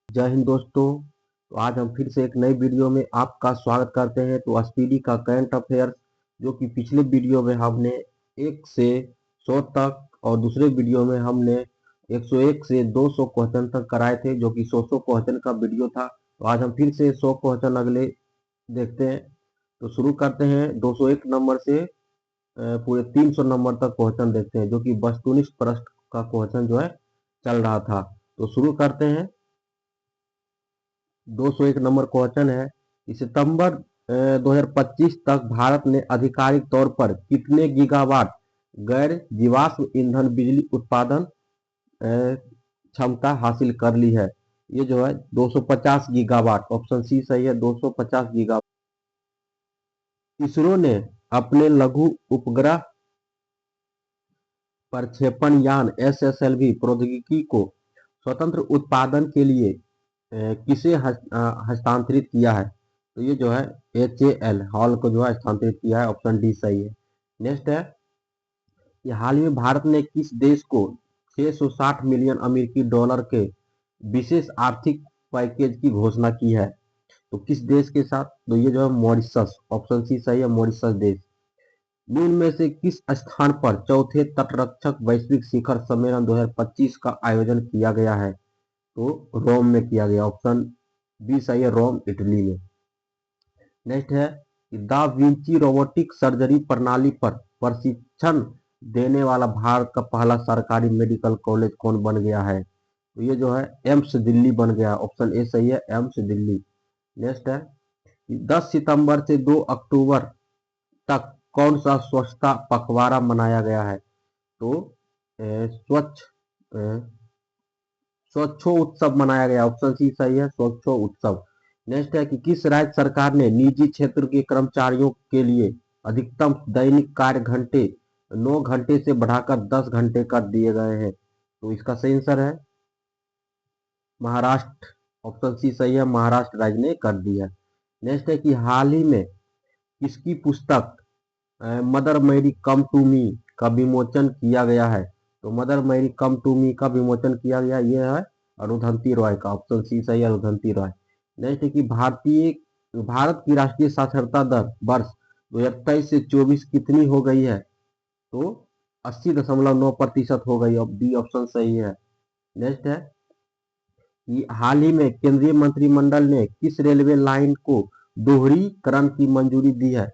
जय हिंद दोस्तों। तो आज हम फिर से एक नई वीडियो में आपका स्वागत करते हैं। तो एसपीडी का करंट अफेयर्स जो कि पिछले वीडियो में हमने 1 से 100 तक और दूसरे वीडियो में हमने 101 से 200 क्वेश्चन तक कराए थे, जो कि 100 क्वेश्चन का वीडियो था। तो आज हम फिर से 100 क्वेश्चन अगले देखते हैं। तो शुरू करते हैं 201 नंबर से पूरे 300 नंबर तक क्वेश्चन देखते हैं, जो कि वस्तुनिष्ठ प्रश्न का क्वेश्चन जो है चल रहा था। तो शुरू करते हैं। 201 नंबर क्वेश्चन है कि सितंबर 2025 तक भारत ने आधिकारिक तौर पर कितने गीगावाट गैर जीवाश्म ईंधन बिजली उत्पादन क्षमता हासिल कर ली है। ये जो है 250 गीगावाट, ऑप्शन सी सही है, 250 गीगावाट। इसरो ने अपने लघु उपग्रह प्रक्षेपण यान एसएसएलवी प्रौद्योगिकी को स्वतंत्र उत्पादन के लिए किसे हस्तांतरित किया है। तो ये जो है HAL हॉल को जो है हस्तांतरित किया है, ऑप्शन डी सही है। नेक्स्ट है कि हाल ही में भारत ने किस देश को 660 मिलियन अमेरिकी डॉलर के विशेष आर्थिक पैकेज की घोषणा की है। तो किस देश के साथ? तो ये जो है मॉरिशस, ऑप्शन सी सही है, मॉरिशस देश। निम्न में से किस स्थान पर चौथे तटरक्षक वैश्विक शिखर सम्मेलन 2025 का आयोजन किया गया है? तो रोम में किया गया, ऑप्शन बी सही है, रोम इटली में। नेक्स्ट है कि दा विंची रोबोटिक सर्जरी प्रणाली पर प्रशिक्षण देने वाला भारत का पहला सरकारी मेडिकल कॉलेज कौन बन गया है? तो ये जो है एम्स दिल्ली बन गया, ऑप्शन ए सही है, एम्स दिल्ली। नेक्स्ट है कि 10 सितंबर से 2 अक्टूबर तक कौन सा स्वच्छता पखवाड़ा मनाया गया है? तो स्वच्छ स्वच्छो उत्सव मनाया गया, ऑप्शन सी सही है, स्वच्छो उत्सव। नेक्स्ट है कि किस राज्य सरकार ने निजी क्षेत्र के कर्मचारियों के लिए अधिकतम दैनिक कार्य घंटे 9 घंटे से बढ़ाकर 10 घंटे कर दिए गए हैं? तो इसका सही आंसर है महाराष्ट्र, ऑप्शन सी सही है, महाराष्ट्र राज्य ने कर दिया है। नेक्स्ट है कि हाल ही में किसकी पुस्तक Mother Mary come to me का विमोचन किया गया है? तो Mother Mary come to me का विमोचन किया गया, ये है अरुंधति रॉय का, ऑप्शन सी सही है, अरुंधति रॉय। नेक्स्ट है कि भारत की राष्ट्रीय साक्षरता दर वर्ष 2023 से 24 कितनी हो गई है? तो 80.9% हो गई, डी ऑप्शन सही है। नेक्स्ट है कि हाल ही में केंद्रीय मंत्रिमंडल ने किस रेलवे लाइन को दोहरीकरण की मंजूरी दी है?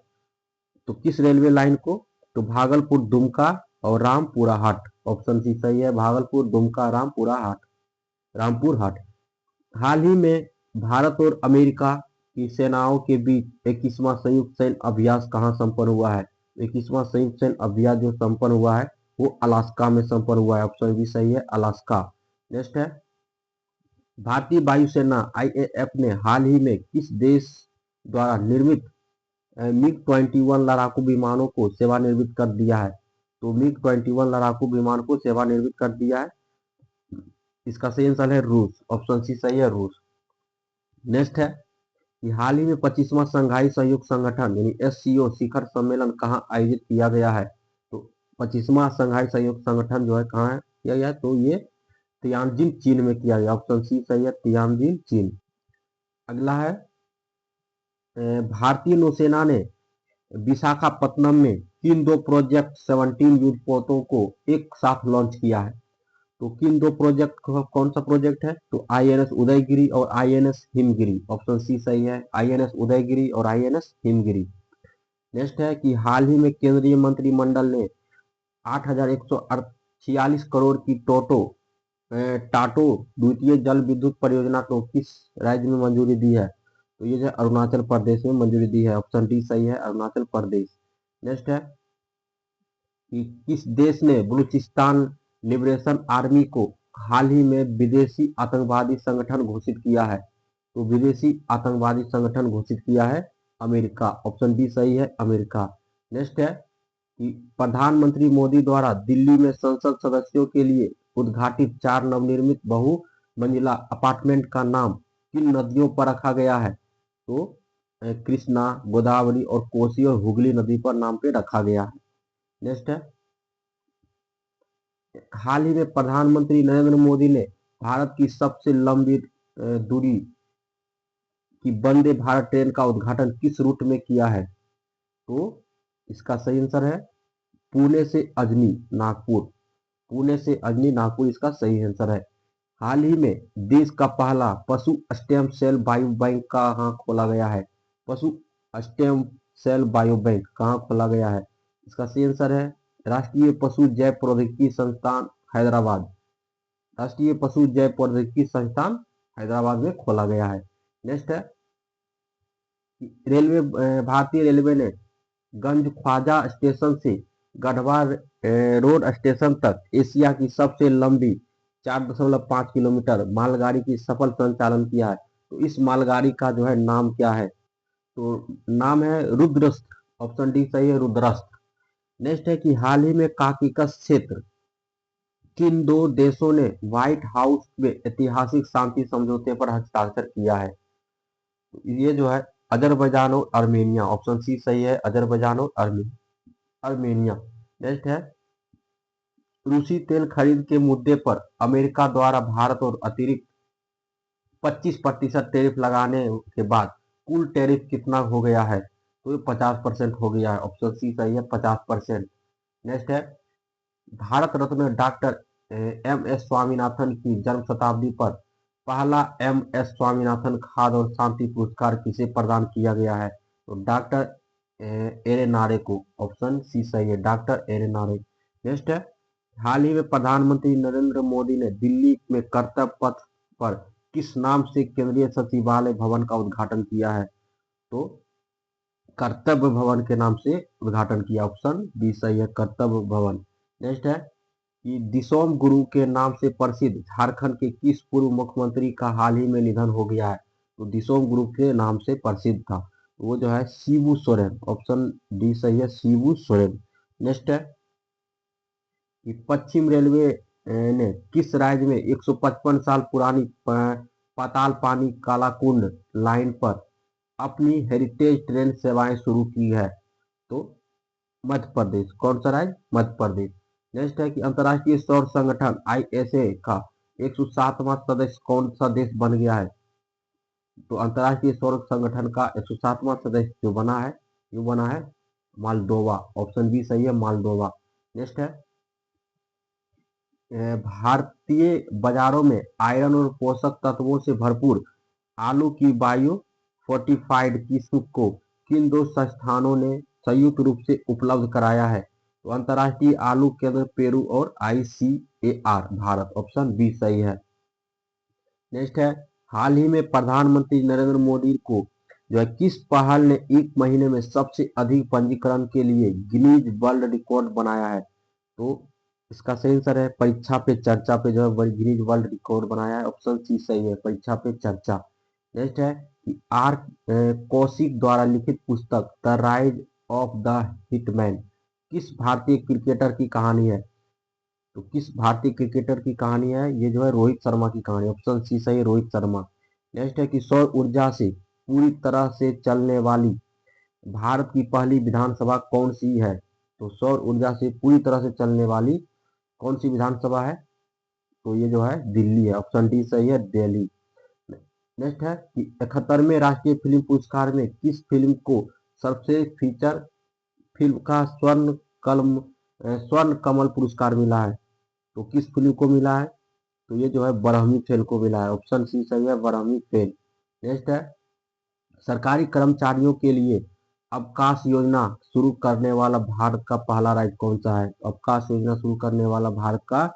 तो किस रेलवे लाइन को? तो भागलपुर दुमका और रामपुरा हाट, ऑप्शन सी सही है, भागलपुर दुमका रामपुरा हाट, रामपुर हाट। हाल ही में भारत और अमेरिका की सेनाओं के बीच 21वां संयुक्त सैन्य अभ्यास कहाँ संपन्न हुआ है? 21वां संयुक्त सैन्य अभ्यास जो संपन्न हुआ है वो अलास्का में संपन्न हुआ है, ऑप्शन बी सही है, अलास्का। नेक्स्ट है भारतीय वायुसेना IAF ने हाल ही में किस देश द्वारा निर्मित MiG-21 लड़ाकू विमानों को सेवानिवृत्त कर दिया है? तो MiG-21 लड़ाकू विमान को सेवानिवृत्त कर दिया है। इसका सही आंसर है रूस, ऑप्शन सी सही है, रूस। नेक्स्ट है कि हाल ही में 25वां संघाई सहयोग संगठन यानी SCO शिखर सम्मेलन कहाँ आयोजित किया गया है? तो 25वां संघाई सहयोग संगठन जो है कहाँ है किया गया है? तो ये तियानजिन चीन में किया गया, ऑप्शन सी सही है, तियानजिन चीन। अगला है भारतीय नौसेना ने विशाखापत्तनम में किन दो प्रोजेक्ट 17 युद्धपोतों को एक साथ लॉन्च किया है? तो किन दो प्रोजेक्ट, कौन सा प्रोजेक्ट है? तो INS उदयगिरी और INS हिमगिरी, ऑप्शन सी सही है, INS उदयगिरी और INS हिमगिरी। नेक्स्ट है कि हाल ही में केंद्रीय मंत्रिमंडल ने 8,146 करोड़ की टाटो द्वितीय जल विद्युत परियोजना को किस राज्य में मंजूरी दी है? तो ये जो अरुणाचल प्रदेश में मंजूरी दी है, ऑप्शन डी सही है, अरुणाचल प्रदेश। नेक्स्ट है कि किस देश ने बलूचिस्तान लिबरेशन आर्मी को हाल ही में विदेशी आतंकवादी संगठन घोषित किया है? तो विदेशी आतंकवादी संगठन घोषित किया है अमेरिका, ऑप्शन डी सही है, अमेरिका। नेक्स्ट है कि प्रधानमंत्री मोदी द्वारा दिल्ली में संसद सदस्यों के लिए उद्घाटित 4 नवनिर्मित बहुमंजिला अपार्टमेंट का नाम किन नदियों पर रखा गया है? तो कृष्णा, गोदावरी और कोसी और हुगली नदी पर नाम पे रखा गया है। नेक्स्ट है हाल ही में प्रधानमंत्री नरेंद्र मोदी ने भारत की सबसे लंबी दूरी की वंदे भारत ट्रेन का उद्घाटन किस रूट में किया है? तो इसका सही आंसर है पुणे से अजनी नागपुर। पुणे से अजनी नागपुर इसका सही आंसर है। हाल ही में देश का पहला पशु स्टेम सेल बायो बैंक कहाँ खोला गया है? पशु स्टेम सेल बायो बैंक कहाँ खोला गया है? इसका सही आंसर है राष्ट्रीय पशु जैव प्रौद्योगिकी संस्थान हैदराबाद। राष्ट्रीय पशु जैव प्रौद्योगिकी संस्थान हैदराबाद में खोला गया है। नेक्स्ट है रेलवे, भारतीय रेलवे ने गंज ख्वाजा स्टेशन से गढ़वा रोड स्टेशन तक एशिया की सबसे लंबी 4.5 किलोमीटर मालगाड़ी की सफल संचालन किया है। तो इस मालगाड़ी का जो है नाम क्या है? तो नाम है रुद्रस्थ। ऑप्शन डी सही है, रुद्रस्थ। नेक्स्ट है कि हाल ही में काकिकस क्षेत्र किन दो देशों ने व्हाइट हाउस में ऐतिहासिक शांति समझौते पर हस्ताक्षर किया है? ये जो है अजरबैजान और आर्मेनिया। ऑप्शन सी सही है, अजरबैजान और आर्मेनिया। नेक्स्ट है रूसी तेल खरीद के मुद्दे पर अमेरिका द्वारा भारत और अतिरिक्त 25% टैरिफ लगाने के बाद कुल टैरिफ कितना हो गया है? तो ये 50% हो गया है। ऑप्शन सी सही है, 50%। नेक्स्ट है Bharat Ratna doctor M S Swaminathan की जन्म शताब्दी पर पहला एम एस स्वामीनाथन खाद्य और शांति पुरस्कार किसे प्रदान किया गया है? तो डॉक्टर एरेनारे को। ऑप्शन सी सही है, डॉक्टर एरेनारे। नेक्स्ट है हाल ही में प्रधानमंत्री नरेंद्र मोदी ने दिल्ली में कर्तव्य पथ पर किस नाम से केंद्रीय सचिवालय भवन का उद्घाटन किया है? तो कर्तव्य भवन के नाम से उद्घाटन किया। ऑप्शन बी सही है, कर्तव्य भवन। नेक्स्ट है कि दिसोम गुरु के नाम से प्रसिद्ध झारखंड के किस पूर्व मुख्यमंत्री का हाल ही में निधन हो गया है? तो दिसोम गुरु के नाम से प्रसिद्ध था, वो जो है शिबू सोरेन। ऑप्शन डी सही है, शिबू सोरेन। नेक्स्ट है कि पश्चिम रेलवे ने किस राज्य में 155 साल पुरानी पाताल पानी कालाकुंड लाइन पर अपनी हेरिटेज ट्रेन सेवाएं शुरू की है? तो मध्य प्रदेश। कौन सा राज्य? मध्य प्रदेश। नेक्स्ट है कि अंतर्राष्ट्रीय सौर संगठन आईएसए का 107वां सदस्य कौन सा देश बन गया है? तो अंतर्राष्ट्रीय सौर संगठन का 107वां सदस्य जो बना है, ये बना है मालदोवा। ऑप्शन बी सही है, मालदोवा। नेक्स्ट है भारतीय बाजारों में आयरन और पोषक तत्वों से भरपूर आलू की बायो फोर्टिफाइड किस्म को किन दो संस्थानों ने संयुक्त रूप से उपलब्ध कराया है? तो अंतर्राष्ट्रीय आलू केंद्र पेरू और आईसीएआर भारत। ऑप्शन बी सही है। नेक्स्ट है हाल ही में प्रधानमंत्री नरेंद्र मोदी को जो है किस पहल ने एक महीने में सबसे अधिक पंजीकरण के लिए गिनीज वर्ल्ड रिकॉर्ड बनाया है? तो इसका सही आंसर है परीक्षा पे चर्चा पे जो है गिनीज वर्ल्ड रिकॉर्ड बनाया है। ऑप्शन सी सही है, परीक्षा पे चर्चा। नेक्स्ट है कि आर कौशिक द्वारा लिखित पुस्तक the rise of the hitman किस भारतीय क्रिकेटर की कहानी है? तो किस भारतीय क्रिकेटर की कहानी है? ये जो है रोहित शर्मा की कहानी। ऑप्शन सी सही, रोहित शर्मा। नेक्स्ट है कि सौर ऊर्जा से पूरी तरह से चलने वाली भारत की पहली विधानसभा कौन सी है? तो सौर ऊर्जा से पूरी तरह से चलने वाली कौन सी विधानसभा है? तो ये जो है दिल्ली है। ऑप्शन डी सही है, दिल्ली। नेक्स्ट है कि 71वें राष्ट्रीय फिल्म पुरस्कार में किस फिल्म को सर्वश्रेष्ठ फीचर फिल्म का स्वर्ण कमल पुरस्कार मिला है? तो किस फिल्म को मिला है? तो ये जो है ब्रह्मी फेल को मिला है। ऑप्शन सी सही है, ब्रह्मी फेल। नेक्स्ट है सरकारी कर्मचारियों के लिए अवकाश योजना शुरू करने वाला भारत का पहला राज्य कौन सा है? अवकाश योजना शुरू करने वाला भारत का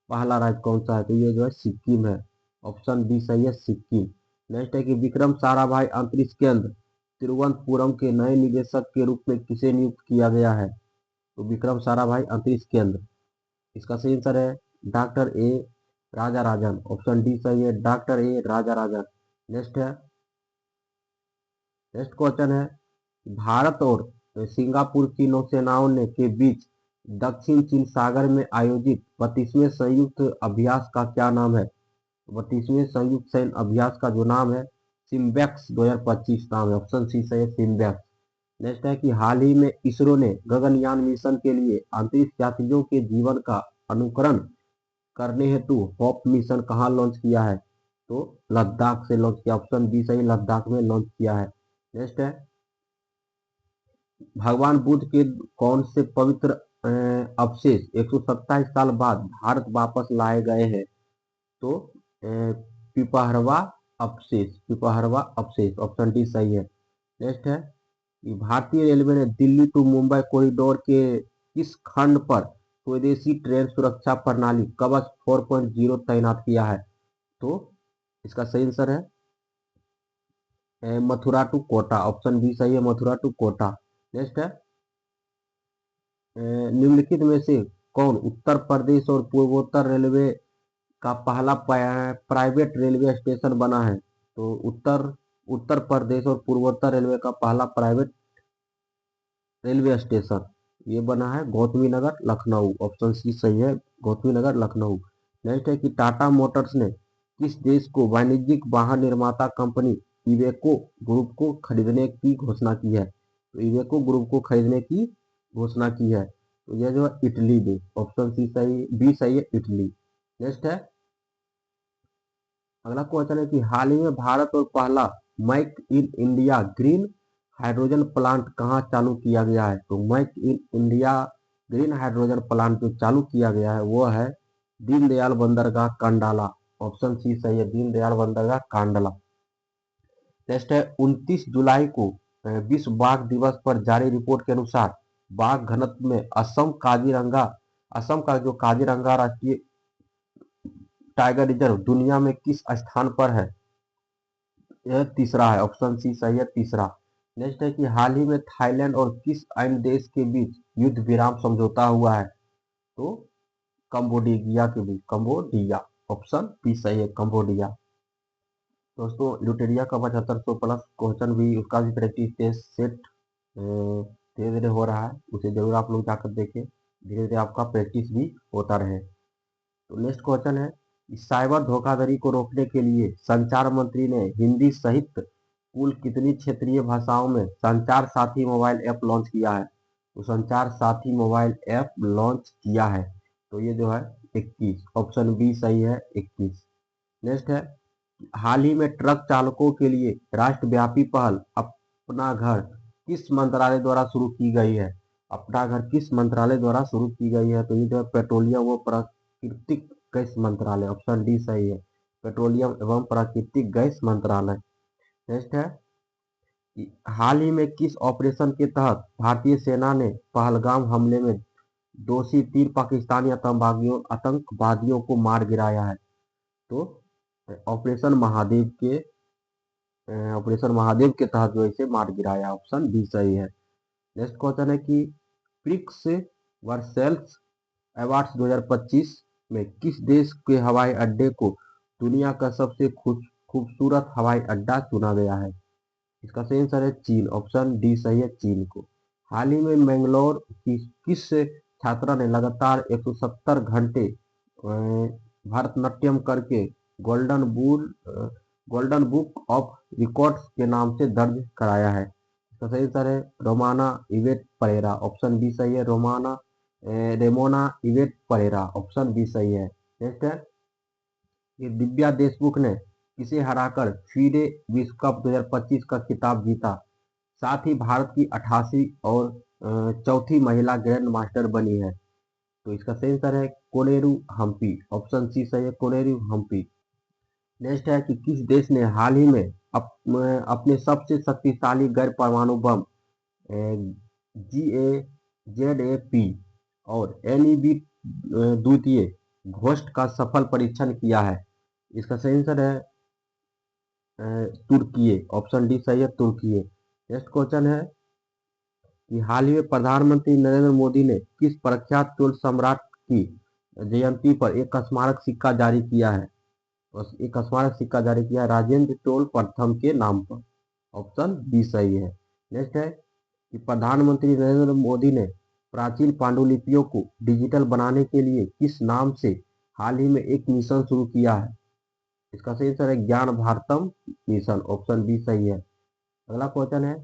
पहला राज्य कौन सा है? तो ये जो है सिक्किम है। ऑप्शन बी सही है, सिक्किम। नेक्स्ट है कि विक्रम साराभाई अंतरिक्ष केंद्र तिरुवनंतपुरम के नए निदेशक के रूप में किसे नियुक्त किया गया है? तो विक्रम साराभाई अंतरिक्ष केंद्र, इसका सही आंसर है doctor A Raja Rajan. Option D सही है, doctor A Raja Rajan. Next है नेक्स्ट क्वेश्चन है भारत और सिंगापुर की नौसेनाओं ने के बीच दक्षिण चीन सागर में आयोजित 32वें संयुक्त अभ्यास का क्या नाम है? 32वें संयुक्त सैन्य अभ्यास का जो नाम है सिम्बैक्स 2025 नाम है। ऑप्शन सी सही है, सिम्बैक्स। नेक्स्ट है कि हाल ही में इसरो ने गगनयान मिशन के लिए अंतरिक्ष यात्रियों के जीवन का अनुकरण करने हेतु होप मिशन कहाँ लॉन्च किया है? तो लद्दाख से लॉन्च किया, ऑप्शन बी सही, लद्दाख में लॉन्च किया है। नेक्स्ट है, भगवान बुद्ध के कौन से पवित्र अवशेष 127 साल बाद भारत वापस लाए गए हैं? तो पिपहरवा अवशेष, पिपहरवा अवशेष, ऑप्शन डी सही है। नेक्स्ट है कि भारतीय रेलवे ने दिल्ली टू मुंबई कॉरिडोर के किस खंड पर स्वदेशी ट्रेन सुरक्षा प्रणाली कवच 4.0 तैनात किया है? तो इसका सही आंसर है Mathura to Kota, option B सही है, मथुरा टू कोटा। नेक्स्ट है, निम्नलिखित में से कौन उत्तर प्रदेश और पूर्वोत्तर रेलवे का पहला प्राइवेट रेलवे स्टेशन बना है? तो उत्तर प्रदेश और पूर्वोत्तर रेलवे का पहला प्राइवेट रेलवे स्टेशन ये बना है गौतमी नगर लखनऊ, ऑप्शन सी सही है, गौतमी नगर लखनऊ। नेक्स्ट है कि टाटा मोटर्स ने किस देश को वाणिज्यिक वाहन निर्माता कंपनी इवेको ग्रुप को खरीदने की घोषणा की है? तो इवेको ग्रुप को खरीदने की घोषणा की है, तो यह जो है इटली में, ऑप्शन सी सही, बी सही है, इटली। नेक्स्ट है, अगला क्वेश्चन है कि हाल ही में भारत और पहला make in India green hydrogen plant कहाँ चालू किया गया है? तो make in India green hydrogen plant जो चालू किया गया है वो है दीनदयाल बंदरगाह कांडाला, ऑप्शन सी सही है, दीनदयाल बंदरगाह कांडला। नेक्स्ट है, 29 जुलाई को विश्व बाघ दिवस पर जारी रिपोर्ट के अनुसार बाघ घनत्व में असम का जो काजीरंगा राष्ट्रीय टाइगर रिजर्व दुनिया में किस स्थान पर है? यह तीसरा है, ऑप्शन सी सही है, तीसरा। नेक्स्ट है कि हाल ही में थाईलैंड और किस अन्य देश के बीच युद्ध विराम समझौता हुआ है? तो कंबोडिया के बीच, कंबोडिया, ऑप्शन बी सही है, कंबोडिया। दोस्तों लुटेरिया का 7500 प्लस क्वेश्चन भी उसका भी प्रैक्टिस टेस्ट सेट धीरे धीरे हो रहा है, उसे जरूर आप लोग जाकर देखें, धीरे धीरे आपका प्रैक्टिस भी होता रहे। तो नेक्स्ट क्वेश्चन है, साइबर धोखाधड़ी को रोकने के लिए संचार मंत्री ने हिंदी सहित कुल कितनी क्षेत्रीय भाषाओं में संचार साथी मोबाइल ऐप लॉन्च किया है? तो संचार साथी मोबाइल ऐप लॉन्च किया है, तो ये जो है 21, ऑप्शन बी सही है, 21। नेक्स्ट है, हाल ही में ट्रक चालकों के लिए राष्ट्रव्यापी पहल अपना घर किस मंत्रालय द्वारा शुरू की गई है? अपना घर किस मंत्रालय द्वारा शुरू की गई है? तो ये जो है पेट्रोलियम व प्राकृतिक गैस मंत्रालय, ऑप्शन डी सही है, पेट्रोलियम एवं प्राकृतिक गैस मंत्रालय। नेक्स्ट है, हाल ही में किस ऑपरेशन के तहत भारतीय सेना ने पहलगाम हमले में दोषी 3 पाकिस्तानी आतंकवादियों को मार गिराया है? तो ऑपरेशन महादेव के तहत जो इसे मार गिराया, ऑप्शन बी सही है। नेक्स्ट क्वेश्चन है कि प्रिक्स वर्सेल्स अवार्ड्स 2025 में किस देश के हवाई अड्डे को दुनिया का सबसे खूबसूरत हवाई अड्डा चुना गया है? इसका सही आंसर है चीन, ऑप्शन डी सही है, चीन को। हाल ही में मैंगलोर की किस छात्रा ने लगातार 170 घंटे भारतनाट्यम करके golden bull golden book of records के नाम से दर्ज कराया है? इसका सही आंसर है रोमाना इवेट परेरा, ऑप्शन बी सही है, रेमोना इवेट परेरा, ऑप्शन बी सही है। नेक्स्ट है कि दिव्या देशमुख ने किसे हराकर फीडे विश्व कप 2025 का खिताब जीता? साथ ही भारत की 88वीं और चौथी महिला ग्रैंड मास्टर बनी है? तो इसका सही आंसर है कोनेरू हम्पी, ऑप्शन सी सही है, कोनेरू हम्पी। नेक्स्ट है कि किस देश ने हाल ही में अपने सबसे शक्तिशाली गैर परमाणु बम GAZAP और NEB द्वितीय घोस्ट का सफल परीक्षण किया है? इसका सही आंसर है तुर्की, ऑप्शन डी सही है, तुर्की। नेक्स्ट क्वेश्चन है कि हाल ही में प्रधानमंत्री नरेंद्र मोदी ने किस प्रख्यात चोल सम्राट की जयंती पर एक स्मारक सिक्का जारी किया है? एक स्मारक सिक्का जारी किया है राजेंद्र चोल प्रथम के नाम पर, ऑप्शन बी सही है। नेक्स्ट है कि प्रधानमंत्री नरेंद्र मोदी ने प्राचीन पांडुलिपियों को डिजिटल बनाने के लिए किस नाम से हाल ही में एक मिशन शुरू किया है? इसका सही आंसर है ज्ञान भारतम मिशन, ऑप्शन बी सही है। अगला क्वेश्चन है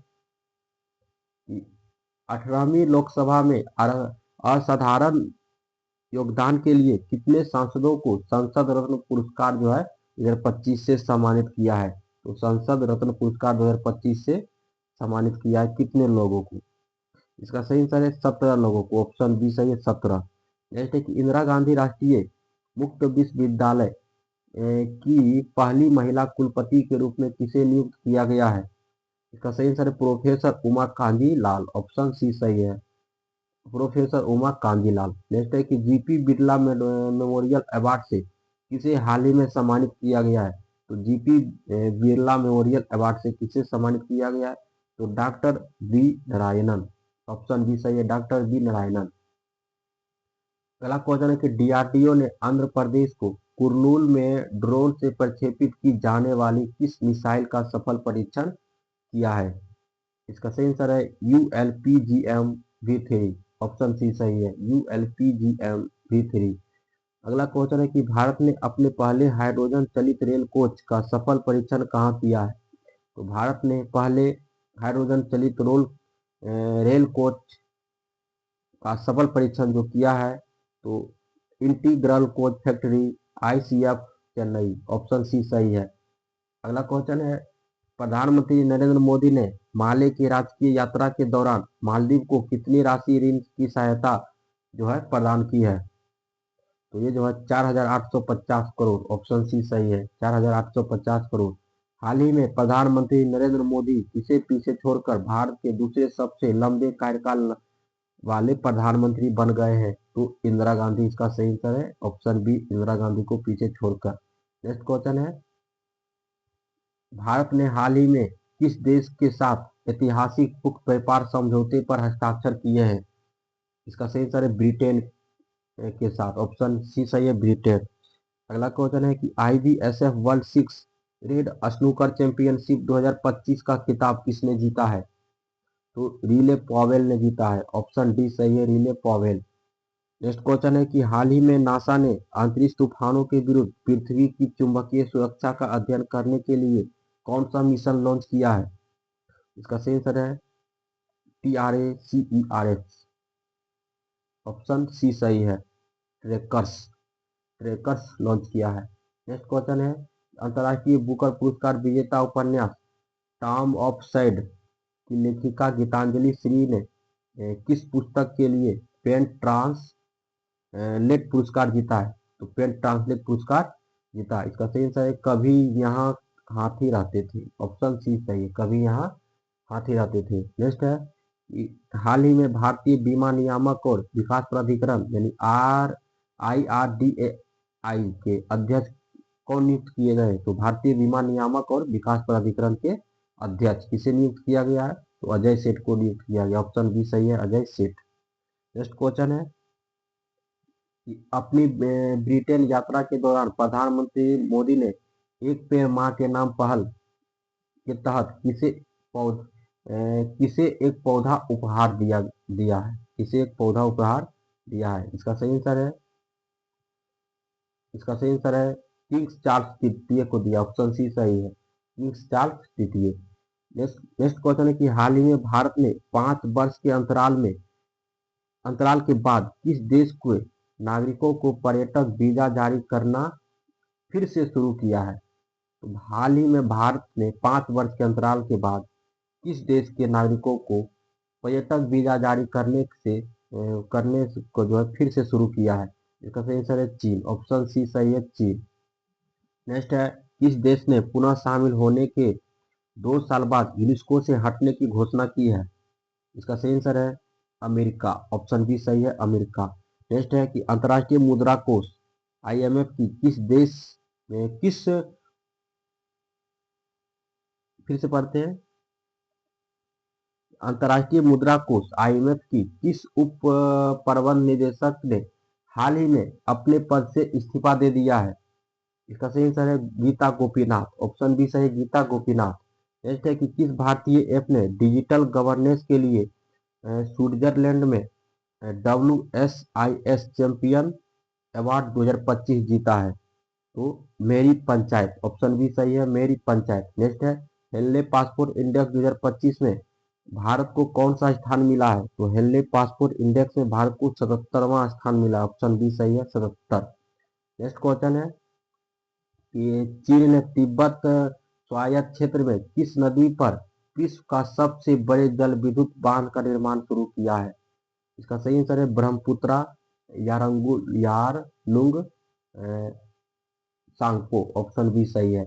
कि 18वीं लोकसभा में असाधारण योगदान के लिए कितने सांसदों को संसद रत्न पुरस्कार जो है 2025 से सम्मानित किया है? तो संसद रत्न पुरस्कार 2025 से सम्मानित किया है कितने लोगों को? इसका सही आंसर है 17 लोगों को। ऑप्शन बी सही है 17। नेक्स्ट है कि इंदिरा गांधी राष्ट्रीय मुक्त विश्वविद्यालय की पहली महिला कुलपति के रूप में किसे नियुक्त किया गया है? इसका सही आंसर है प्रोफेसर उमा कांजी लाल। ऑप्शन सी सही है, प्रोफेसर उमा कांजी लाल। नेक्स्ट है कि जीपी बिरला मेमोरियल अवार्ड से किसे हाल ही में सम्मानित किया गया है? तो जीपी बिरला मेमोरियल अवार्ड से किसे सम्मानित किया गया है? तो doctor B Narayanan. Option B सही है, डॉक्टर बी नारायणन। पहला क्वेश्चन है कि डीआरडीओ ने आंध्र प्रदेश को कुर्नूल में ड्रोन से प्रक्षेपित की जाने वाली किस मिसाइल का सफल परीक्षण किया है? इसका सही आंसर है ULPGM-V3। ऑप्शन सी सही है, ULPGM-V3। अगला क्वेश्चन है कि भारत ने अपने पहले हाइड्रोजन चलित रेल कोच का सफल परीक्षण कहाँ किया है? तो भारत ने पहले हाइड्रोजन चलित रेल कोच का सफल परीक्षण जो किया है तो Integral Coach Factory ICF Chennai. Option C सही है। अगला क्वेश्चन है प्रधानमंत्री नरेंद्र मोदी ने माले की राजकीय यात्रा के दौरान मालदीव को कितनी राशि ऋण की सहायता जो है प्रदान की है? तो ये जो है 4,850 करोड़। ऑप्शन सी सही है, 4,850 करोड़। हाल ही में प्रधानमंत्री नरेंद्र मोदी इसे पीछे छोड़कर भारत के दूसरे सबसे लंबे कार्यकाल वाले प्रधानमंत्री बन गए हैं? तो इंदिरा गांधी इसका सही आंसर है। ऑप्शन बी, इंदिरा गांधी को पीछे छोड़कर। नेक्स्ट क्वेश्चन है भारत ने हाल ही में किस देश के साथ ऐतिहासिक मुक्त व्यापार समझौते पर हस्ताक्षर किए हैं? इसका सही आंसर है ब्रिटेन के साथ। ऑप्शन सी सही है, ब्रिटेन। अगला क्वेश्चन है कि IBSF world 6 red snooker championship 2025 का खिताब किसने जीता है? तो रिले पॉवेल ने जीता है। ऑप्शन डी सही है, रिले पॉवेल। नेक्स्ट क्वेश्चन है कि हाल ही में नासा ने अंतरिक्ष तूफानों के विरुद्ध पृथ्वी की चुंबकीय सुरक्षा का अध्ययन करने के लिए कौन सा मिशन लॉन्च किया है? इसका सही आंसर है TRACERS। ऑप्शन सी सही है, ट्रेकर्स। ट्रेकर्स लॉन्च किया है। नेक्स्ट क्वेश्चन है अंतर्राष्ट्रीय बुकर पुरस्कार विजेता उपन्यास टॉम ऑफ सैड की लेखिका गीतांजलि श्री ने किस पुस्तक के लिए पेन ट्रांसलेट पुरस्कार जीता है? तो पेन ट्रांसलेट पुरस्कार जीता। इसका सही आंसर है कभी यहाँ हाथी रहते थे। ऑप्शन सी सही है, कभी यहाँ हाथी रहते थे। नेक्स्ट है हाल ही में भारतीय बीमा नियामक और विकास प्राधिकरण यानी IRDAI के अध्यक्ष कौन नियुक्त किए गए? तो भारतीय बीमा नियामक और विकास प्राधिकरण के अध्यक्ष किसे नियुक्त किया गया है? तो अजय सेठ को नियुक्त किया गया। ऑप्शन बी सही है, अजय सेठ। नेक्स्ट क्वेश्चन है कि अपनी ब्रिटेन यात्रा के दौरान प्रधानमंत्री मोदी ने एक पेड़ मां के नाम पहल के तहत किसे एक पौधा उपहार दिया है? किसे एक पौधा उपहार दिया है? इसका सही आंसर है किंग्स चार्ल्स तृतीय को दिया। ऑप्शन सी सही है, किंग्स चार्ल्स तृतीय। नेक्स्ट क्वेश्चन है कि हाल ही में भारत ने 5 वर्ष के अंतराल के बाद किस देश के नागरिकों को पर्यटक वीजा जारी करना फिर से शुरू किया है? तो हाल ही में भारत ने 5 वर्ष के अंतराल के बाद किस देश के नागरिकों को पर्यटक वीजा जारी करने को जो है फिर से शुरू किया है? इसका सही आंसर है चीन। ऑप्शन सी सही है, चीन। नेक्स्ट है किस देश ने पुनः शामिल होने के 2 साल बाद यूनेस्को से हटने की घोषणा की है? इसका सही आंसर है अमेरिका। ऑप्शन बी सही है, अमेरिका। नेक्स्ट है कि अंतर्राष्ट्रीय मुद्रा कोष IMF की किस देश में किस फिर से पढ़ते हैं अंतर्राष्ट्रीय मुद्रा कोष IMF की किस उप प्रबंध निदेशक ने हाल ही में अपने पद से इस्तीफा दे दिया है? इसका सही आंसर है गीता गोपीनाथ। ऑप्शन बी सही, गीता गोपीनाथ। नेक्स्ट है कि किस भारतीय ऐप ने डिजिटल गवर्नेंस के लिए स्विट्जरलैंड में WSIS चैंपियन अवार्ड 2025 जीता है? तो मेरी पंचायत। ऑप्शन बी सही है, मेरी पंचायत। नेक्स्ट है हेनले पासपोर्ट इंडेक्स 2025 में भारत को कौन सा स्थान मिला है? तो हेनले पासपोर्ट इंडेक्स में भारत को 77वां स्थान मिला। ऑप्शन बी सही है, 77। नेक्स्ट क्वेश्चन है कि चीन ने तिब्बत स्वायत्त क्षेत्र में किस नदी पर विश्व का सबसे बड़े जल विद्युत बांध का निर्माण शुरू किया है? इसका सही आंसर है ब्रह्मपुत्रा यारलुंग सांगपो। ऑप्शन बी सही है।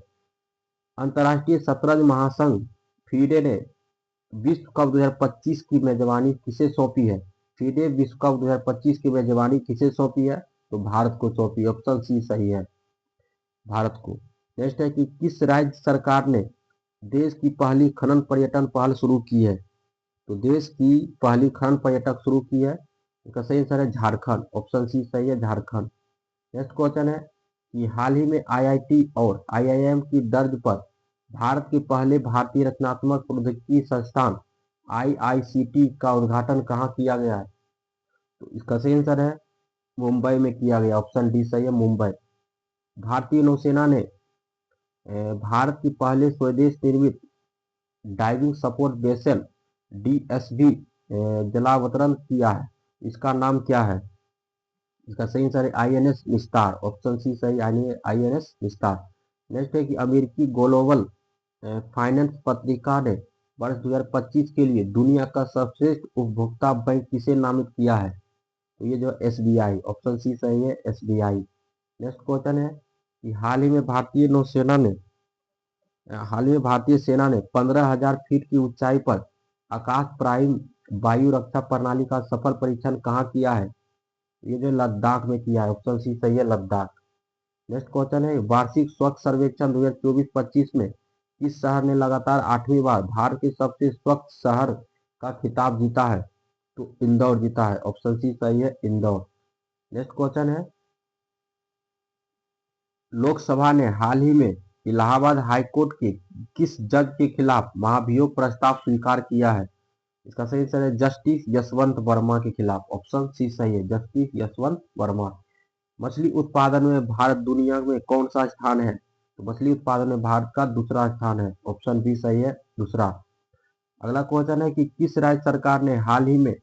अंतर्राष्ट्रीय शतरंज महासंघ फीडे ने विश्व कप 2025 की मेजबानी किसे सौंपी है? फीडे विश्व कप 2025 की मेजबानी किसे सौंपी है? तो भारत को सौंपी। ऑप्शन सी सही है, भारत को। नेक्स्ट है कि किस राज्य सरकार ने देश की पहली खनन पर्यटन पहल शुरू की है? तो देश की पहली खनन पर्यटक शुरू की है, इसका सही आंसर है झारखंड। ऑप्शन सी सही है, झारखंड। नेक्स्ट क्वेश्चन है कि हाल ही में आईआईटी और आईआईएम की दर्ज पर भारत के पहले भारतीय रचनात्मक प्रौद्योगिकी संस्थान आईआईसीटी का उद्घाटन कहाँ किया गया है? तो इसका सही आंसर है मुंबई में किया गया। ऑप्शन डी सही है, मुंबई। भारतीय नौसेना ने भारत की पहले स्वदेश निर्मित डाइविंग सपोर्ट वेसल डीएसवी जलावतरण किया है, इसका नाम क्या है? इसका सही आंसर है आईएनएस निस्तार। ऑप्शन सी सही, आईएनएस निस्तार। नेक्स्ट है कि अमेरिकी ग्लोबल फाइनेंस पत्रिका ने वर्ष 2025 के लिए दुनिया का सर्वश्रेष्ठ उपभोक्ता बैंक किसे नामित किया है? तो ये जो एसबीआई। ऑप्शन सी सही है, एसबीआई। नेक्स्ट क्वेश्चन है कि हाल ही में भारतीय सेना ने 15,000 फीट की ऊंचाई पर आकाश प्राइम वायु रक्षा प्रणाली का सफल परीक्षण कहाँ किया है? ये जो लद्दाख में किया है। ऑप्शन सी सही है, लद्दाख। नेक्स्ट क्वेश्चन है वार्षिक स्वच्छ सर्वेक्षण 2024-25 में किस शहर ने लगातार 8वीं बार भारत के सबसे स्वच्छ शहर का खिताब जीता है? तो इंदौर जीता है। ऑप्शन सी सही है, इंदौर। नेक्स्ट क्वेश्चन है लोकसभा ने हाल ही में इलाहाबाद हाईकोर्ट के किस जज के खिलाफ महाभियोग प्रस्ताव स्वीकार किया है? इसका सही आंसर है जस्टिस यशवंत वर्मा के खिलाफ। ऑप्शन सी सही है, जस्टिस यशवंत वर्मा। मछली उत्पादन में भारत दुनिया में कौन सा स्थान है? तो मछली उत्पादन में भारत का दूसरा स्थान है। ऑप्शन बी सही है, दूसरा। अगला क्वेश्चन है कि किस राज्य सरकार ने हाल ही में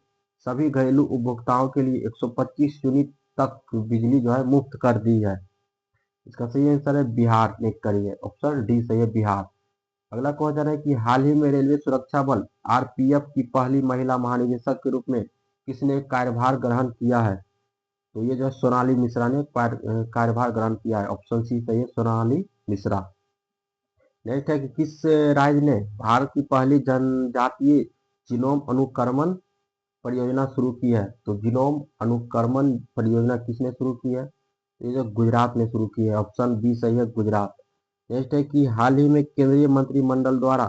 सभी घरेलू उपभोक्ताओं के लिए 125 यूनिट तक बिजली जो है मुफ्त कर दी है? इसका सही आंसर है बिहार ने करी है। ऑप्शन डी सही है, बिहार। अगला क्वेश्चन है कि हाल ही में रेलवे सुरक्षा बल आरपीएफ की पहली महिला महानिदेशक के रूप में किसने कार्यभार ग्रहण किया है? तो ये जो सोनाली मिश्रा ने कार्यभार ग्रहण किया है। ऑप्शन सी सही है, सोनाली मिश्रा। नेक्स्ट है कि किस राज्य ने भारत की पहली जनजातीय जीनोम अनुक्रमण परियोजना शुरू की है? तो जीनोम अनुक्रमण परियोजना किसने शुरू की है? ये जो गुजरात ने शुरू की है। ऑप्शन बी सही है, गुजरात। नेक्स्ट है कि हाल ही में केंद्रीय मंत्रिमंडल द्वारा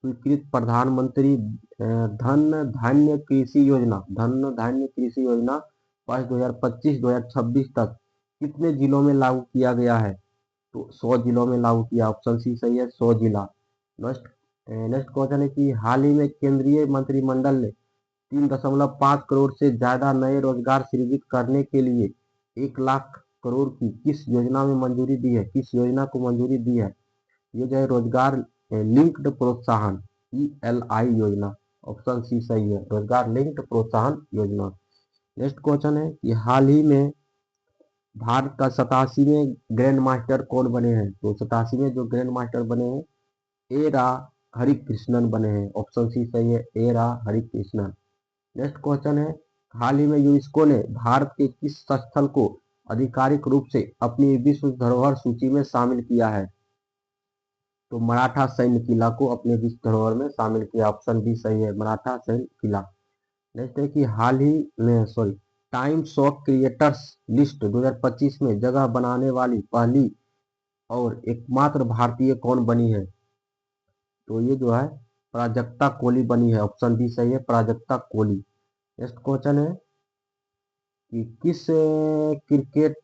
स्वीकृत प्रधानमंत्री धन धान्य कृषि योजना वर्ष 2025-2026 तक कितने जिलों में लागू किया गया है? तो 100 जिलों में लागू किया। ऑप्शन सी सही है, 100 जिला। नेक्स्ट नेक्स्ट क्वेश्चन है कि हाल ही में केंद्रीय मंत्रिमंडल ने 3.5 करोड़ से ज्यादा नए रोजगार सृजित करने के लिए 1 लाख करोड़ की किस योजना में मंजूरी दी है? किस योजना को मंजूरी दी है? ये जो है रोजगार लिंक्ड प्रोत्साहन ELI योजना। ऑप्शन सी सही है, रोजगार लिंक्ड प्रोत्साहन योजना। नेक्स्ट क्वेश्चन है कि हाल ही में भारत का 87वें ग्रैंड मास्टर कौन बने हैं? तो 87वें जो ग्रैंड मास्टर बने हैं ए रा हरिकृष्णन बने हैं। ऑप्शन सी सही है, ए रा हरिकृष्णन। नेक्स्ट क्वेश्चन है हाल ही में यूनेस्को ने भारत के किस स्थल को आधिकारिक रूप से अपनी विश्व धरोहर सूची में शामिल किया है? तो मराठा सैन्य किला को अपने विश्व धरोहर में शामिल किया। ऑप्शन बी सही है, मराठा सैन्य किला। नेक्स्ट है कि हाल ही में टाइम्स ऑफ क्रिएटर्स लिस्ट 2025 में जगह बनाने वाली पहली और एकमात्र भारतीय कौन बनी है? तो ये जो है प्राजक्ता कोली बनी है। ऑप्शन बी सही है, प्राजक्ता कोली। नेक्स्ट क्वेश्चन है कि किस क्रिकेट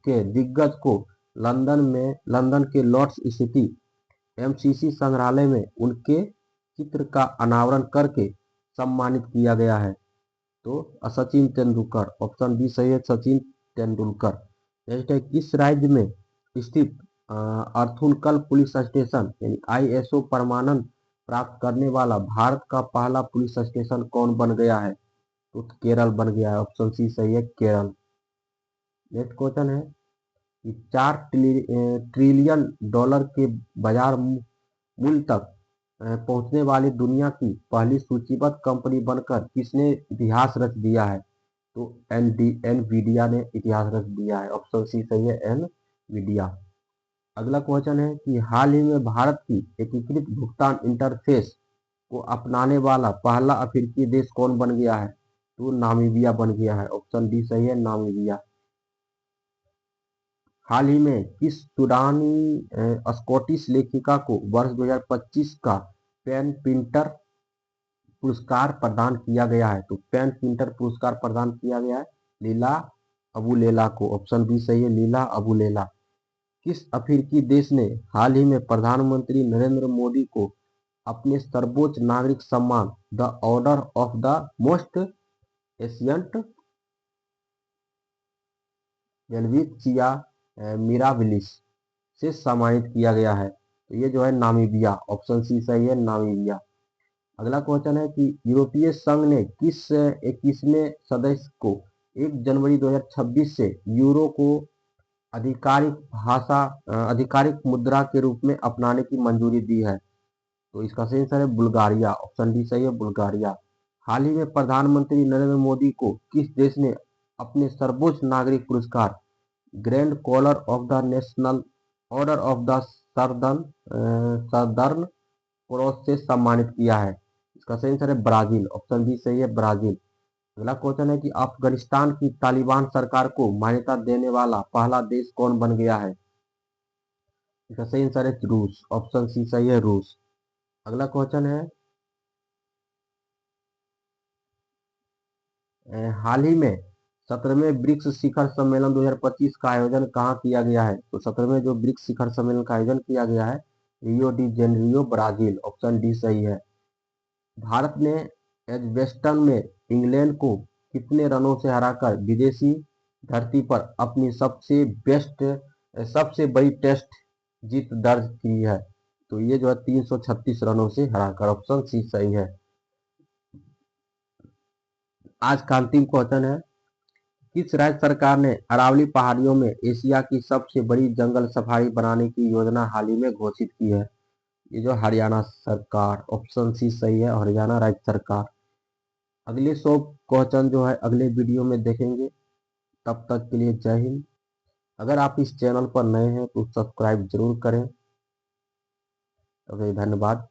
के दिग्गज को लंदन के लॉर्ड्स स्थित एमसीसी संग्रहालय में उनके चित्र का अनावरण करके सम्मानित किया गया है? तो सचिन तेंदुलकर। ऑप्शन बी सही है, सचिन तेंदुलकर। नेक्स्ट है किस राज्य में स्थित अर्थुनकल पुलिस स्टेशन यानी आईएसओ प्रमाणन प्राप्त करने वाला भारत का पहला पुलिस स्टेशन कौन बन गया है? तो केरल बन गया है। ऑप्शन सी सही है, केरल। नेक्स्ट क्वेश्चन है कि $4 ट्रिलियन के बाजार मूल्य तक पहुंचने वाली दुनिया की पहली सूचीबद्ध कंपनी बनकर किसने इतिहास रच दिया है? तो एनवीडिया ने इतिहास रच दिया है। ऑप्शन सी सही है, एनवीडिया। अगला क्वेश्चन है कि हाल ही में भारत की एकीकृत भुगतान इंटरफेस को अपनाने वाला पहला अफ्रीकी देश कौन बन गया है? तो नामीबिया बन गया है। ऑप्शन डी सही है, नामीबिया। हाल ही में किस सूडानी स्कॉटिश लेखिका को वर्ष 2025 का पेन प्रिंटर पुरस्कार प्रदान किया गया है? तो पेन प्रिंटर पुरस्कार प्रदान किया गया है लीला अबुलेला को। ऑप्शन बी सही है, लीला अबुलेला। किस अफ्रीकी देश ने हाल ही में प्रधानमंत्री नरेंद्र मोदी को अपने सर्वोच्च नागरिक सम्मान the order of the most ancient Welwitschia mirabilis से सम्मानित किया गया है? तो ये जो है नामीबिया। ऑप्शन सी सही है, नामीबिया। अगला क्वेश्चन है कि यूरोपीय संघ ने किस 21वें सदस्य को 1 जनवरी 2026 से यूरो को आधिकारिक मुद्रा के रूप में अपनाने की मंजूरी दी है? तो इसका सही आंसर है बुल्गारिया। ऑप्शन डी सही है, बुल्गारिया। हाल ही में प्रधानमंत्री नरेंद्र मोदी को किस देश ने अपने सर्वोच्च नागरिक पुरस्कार Grand Collar of the National Order of the Southern Cross से सम्मानित किया है? इसका सही आंसर है ब्राजील। ऑप्शन बी सही है, ब्राजील। अगला क्वेश्चन है कि अफगानिस्तान की तालिबान सरकार को मान्यता देने वाला पहला देश कौन बन गया है? इसका सही आंसर है रूस। ऑप्शन सी सही है, रूस। अगला क्वेश्चन है हाल ही में 17वें ब्रिक्स शिखर सम्मेलन 2025 का आयोजन कहाँ किया गया है? तो 17वें जो ब्रिक्स शिखर सम्मेलन का आयोजन किया गया है Rio de Janeiro, Brazil. Option D सही है। भारत ने एजबेस्टन में इंग्लैंड को कितने रनों से हराकर विदेशी धरती पर अपनी सबसे बड़ी टेस्ट जीत दर्ज की है? तो ये जो है 336 रनों से हराकर। ऑप्शन सी सही है। आज का अंतिम क्वेश्चन है, किस राज्य सरकार ने अरावली पहाड़ियों में एशिया की सबसे बड़ी जंगल सफारी बनाने की योजना हाल ही में घोषित की है? ये जो हरियाणा सरकार। ऑप्शन सी सही है, हरियाणा राज्य सरकार। अगले 100 क्वेश्चन जो है अगले वीडियो में देखेंगे। तब तक के लिए जय हिंद। अगर आप इस चैनल पर नए हैं तो सब्सक्राइब जरूर करें। ओके, धन्यवाद।